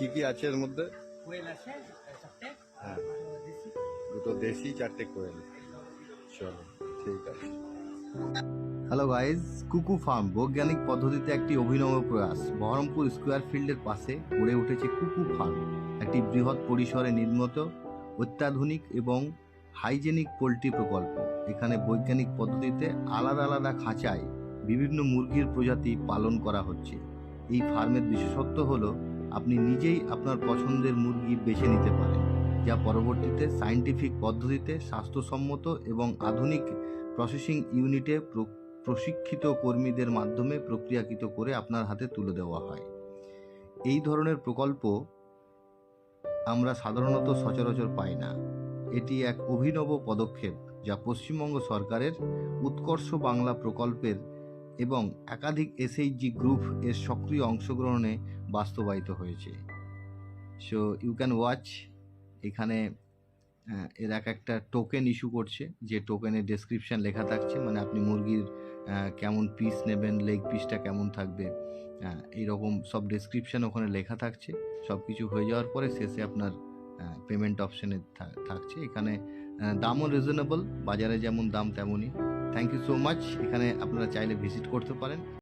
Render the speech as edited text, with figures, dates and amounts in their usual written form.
কি কি আছে এর মধ্যে? কোয়েল আছে 4টে, হ্যাঁ, দেশি। দুটো দেশি, 4টে কোয়েল। চলো, ঠিক আছে। হ্যালো গাইজ, কুকু ফার্ম বৈজ্ঞানিক পদ্ধতিতে একটি অভিনব প্রয়াস। বহরমপুর স্কোয়ার ফিল্ডের পাশে গড়ে উঠেছে কুকু ফার্ম, একটি বৃহৎ পরিসরে নির্মিত অত্যাধুনিক এবং হাইজেনিক পোলট্রি প্রকল্প। এখানে বৈজ্ঞানিক পদ্ধতিতে আলাদা আলাদা খাঁচায় বিভিন্ন মুরগির প্রজাতি পালন করা হচ্ছে। এই ফার্মের বিশেষত্ব হলো আপনি নিজেই আপনার পছন্দের মুরগি বেছে নিতে পারেন, যা পরবর্তীতে সায়েন্টিফিক পদ্ধতিতে স্বাস্থ্যসম্মত এবং আধুনিক প্রসেসিং ইউনিটে প্রশিক্ষিত কর্মীদের মাধ্যমে প্রক্রিয়াকৃত করে আপনার হাতে তুলে দেওয়া হয়। এই ধরনের প্রকল্প আমরা সাধারণত সচরাচর পাই না। এটি এক অভিনব পদক্ষেপ যা পশ্চিমবঙ্গ সরকারের উৎকর্ষ বাংলা প্রকল্পের এবং একাধিক এসএইচজি গ্রুপ এর সক্রিয় অংশগ্রহণে বাস্তবায়িত হয়েছে। So you can watch. এখানে এর একটা টোকেন ইস্যু করছে, যে টোকেনের ডেসক্রিপশান লেখা থাকছে, মানে আপনি মুরগির কেমন পিস নেবেন, লেগ পিসটা কেমন থাকবে, এইরকম সব ডেসক্রিপশান ওখানে লেখা থাকছে। সব কিছু হয়ে যাওয়ার পরে শেষে আপনার পেমেন্ট অপশানে থাকছে। এখানে দামও রিজনেবল, বাজারে যেমন দাম তেমনই। Thank you so much. এখানে আপনারা চাইলে ভিজিট করতে পারেন।